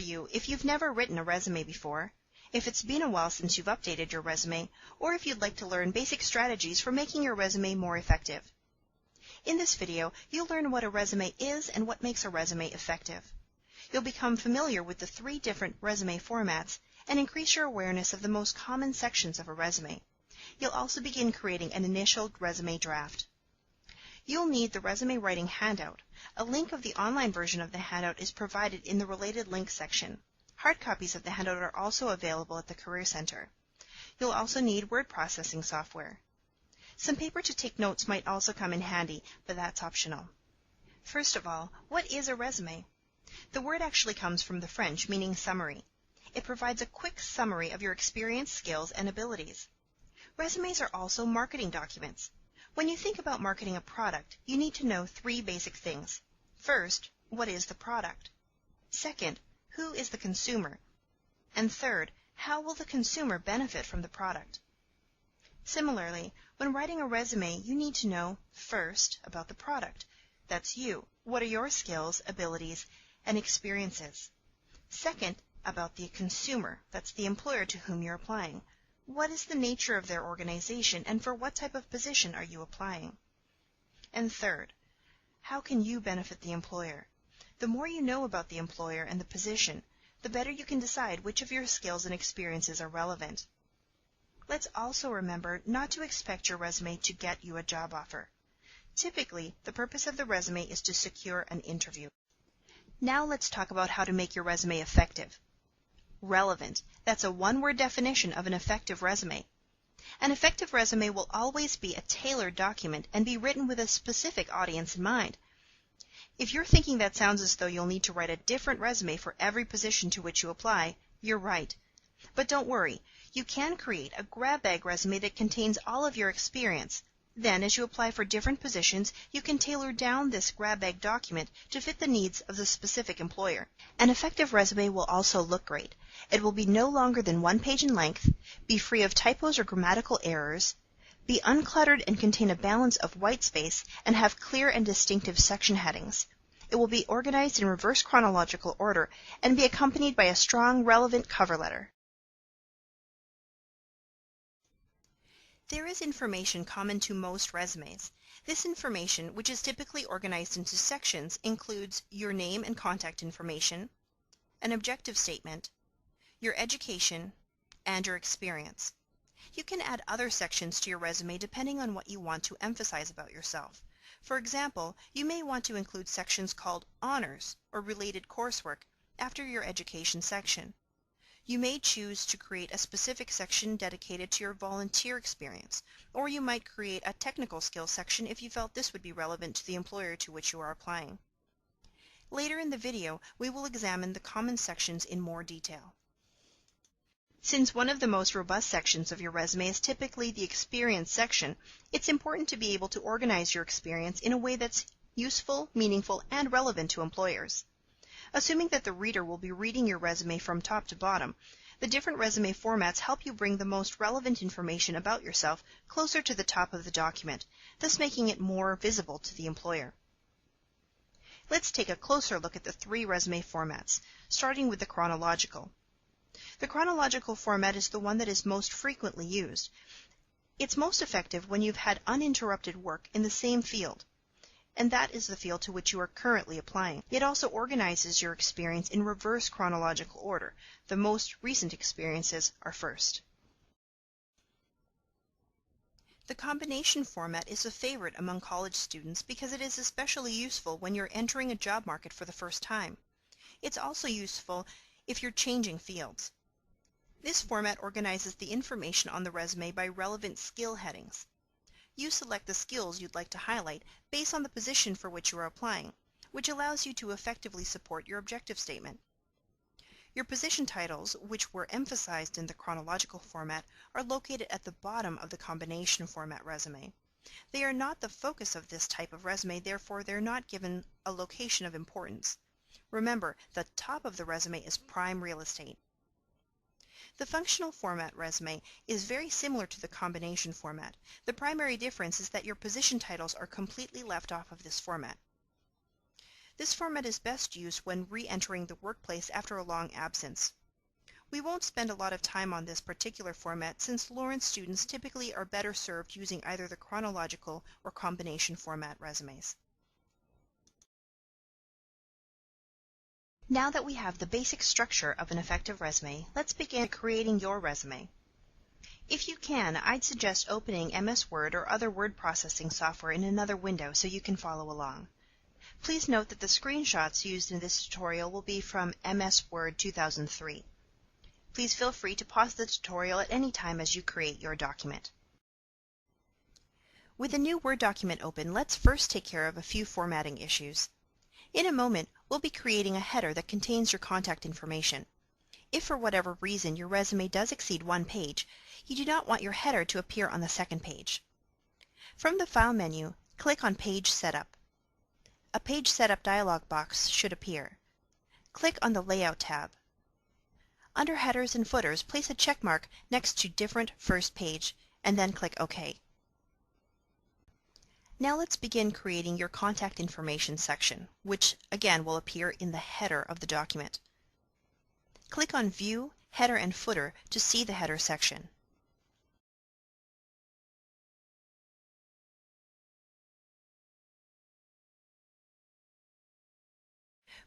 you if you've never written a resume before, if it's been a while since you've updated your resume, or if you'd like to learn basic strategies for making your resume more effective. In this video, you'll learn what a resume is and what makes a resume effective. You'll become familiar with the 3 different resume formats and increase your awareness of the most common sections of a resume. You'll also begin creating an initial resume draft. You'll need the resume writing handout. A link of the online version of the handout is provided in the related links section. Hard copies of the handout are also available at the Career Center. You'll also need word processing software. Some paper to take notes might also come in handy, but that's optional. First of all, what is a resume? The word actually comes from the French, meaning summary. It provides a quick summary of your experience, skills, and abilities. Resumes are also marketing documents. When you think about marketing a product, you need to know 3 basic things. First, what is the product? Second, who is the consumer? And third, how will the consumer benefit from the product? Similarly, when writing a resume, you need to know, first, about the product. That's you. What are your skills, abilities, and experiences? Second, about the consumer. That's the employer to whom you're applying. What is the nature of their organization, and for what type of position are you applying? And third, how can you benefit the employer? The more you know about the employer and the position, the better you can decide which of your skills and experiences are relevant. Let's also remember not to expect your resume to get you a job offer. Typically, the purpose of the resume is to secure an interview. Now let's talk about how to make your resume effective. Relevant. That's a one-word definition of an effective resume. An effective resume will always be a tailored document and be written with a specific audience in mind. If you're thinking that sounds as though you'll need to write a different resume for every position to which you apply, you're right. But don't worry, you can create a grab bag resume that contains all of your experience. Then, as you apply for different positions, you can tailor down this grab bag document to fit the needs of the specific employer. An effective resume will also look great. It will be no longer than 1 page in length, be free of typos or grammatical errors, be uncluttered and contain a balance of white space, and have clear and distinctive section headings. It will be organized in reverse chronological order and be accompanied by a strong, relevant cover letter. There is information common to most resumes. This information, which is typically organized into sections, includes your name and contact information, an objective statement, your education, and your experience. You can add other sections to your resume depending on what you want to emphasize about yourself. For example, you may want to include sections called honors or related coursework after your education section. You may choose to create a specific section dedicated to your volunteer experience, or you might create a technical skills section if you felt this would be relevant to the employer to which you are applying. Later in the video, we will examine the common sections in more detail. Since one of the most robust sections of your resume is typically the experience section, it's important to be able to organize your experience in a way that's useful, meaningful, and relevant to employers. Assuming that the reader will be reading your resume from top to bottom, the different resume formats help you bring the most relevant information about yourself closer to the top of the document, thus making it more visible to the employer. Let's take a closer look at the 3 resume formats, starting with the chronological. The chronological format is the one that is most frequently used. It's most effective when you've had uninterrupted work in the same field, and that is the field to which you are currently applying. It also organizes your experience in reverse chronological order. The most recent experiences are first. The combination format is a favorite among college students because it is especially useful when you're entering a job market for the first time. It's also useful if you're changing fields. This format organizes the information on the resume by relevant skill headings. You select the skills you'd like to highlight based on the position for which you are applying, which allows you to effectively support your objective statement. Your position titles, which were emphasized in the chronological format, are located at the bottom of the combination format resume. They are not the focus of this type of resume, therefore they're not given a location of importance. Remember, the top of the resume is prime real estate. The functional format resume is very similar to the combination format. The primary difference is that your position titles are completely left off of this format. This format is best used when re-entering the workplace after a long absence. We won't spend a lot of time on this particular format since Lawrence students typically are better served using either the chronological or combination format resumes. Now that we have the basic structure of an effective resume, let's begin creating your resume. If you can, I'd suggest opening MS Word or other word processing software in another window so you can follow along. Please note that the screenshots used in this tutorial will be from MS Word 2003. Please feel free to pause the tutorial at any time as you create your document. With a new Word document open, let's first take care of a few formatting issues. In a moment, we'll be creating a header that contains your contact information. If for whatever reason your resume does exceed one page, you do not want your header to appear on the second page. From the File menu, click on Page Setup. A Page Setup dialog box should appear. Click on the Layout tab. Under Headers and Footers, place a check mark next to Different First Page, and then click OK. Now let's begin creating your contact information section, which again will appear in the header of the document. Click on View, Header and Footer to see the header section.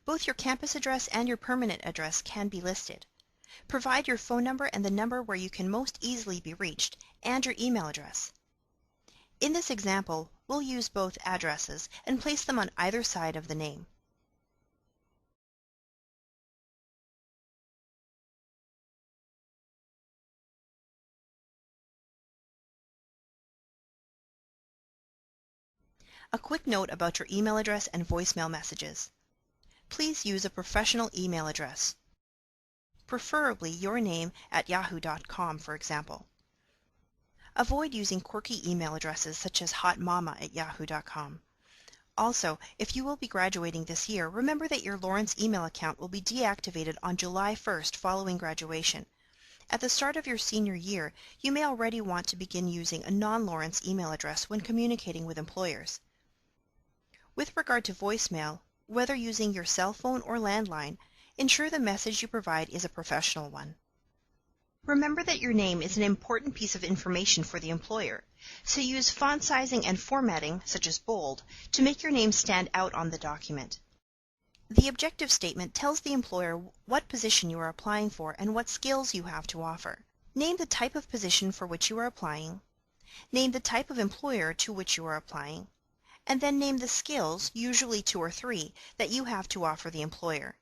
Both your campus address and your permanent address can be listed. Provide your phone number and the number where you can most easily be reached, and your email address. In this example, we'll use both addresses and place them on either side of the name. A quick note about your email address and voicemail messages. Please use a professional email address, preferably your name at yahoo.com, for example. Avoid using quirky email addresses such as hotmama@yahoo.com. Also, if you will be graduating this year, remember that your Lawrence email account will be deactivated on July 1st following graduation. At the start of your senior year, you may already want to begin using a non-Lawrence email address when communicating with employers. With regard to voicemail, whether using your cell phone or landline, ensure the message you provide is a professional one. Remember that your name is an important piece of information for the employer, so use font sizing and formatting, such as bold, to make your name stand out on the document. The objective statement tells the employer what position you are applying for and what skills you have to offer. Name the type of position for which you are applying, name the type of employer to which you are applying, and then name the skills, usually 2 or 3, that you have to offer the employer.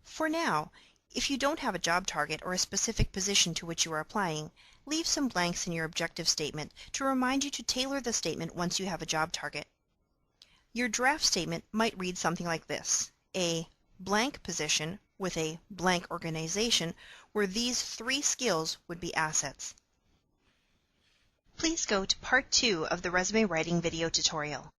For now, if you don't have a job target or a specific position to which you are applying, leave some blanks in your objective statement to remind you to tailor the statement once you have a job target. Your draft statement might read something like this: a blank position with a blank organization where these 3 skills would be assets. Please go to Part 2 of the resume writing video tutorial.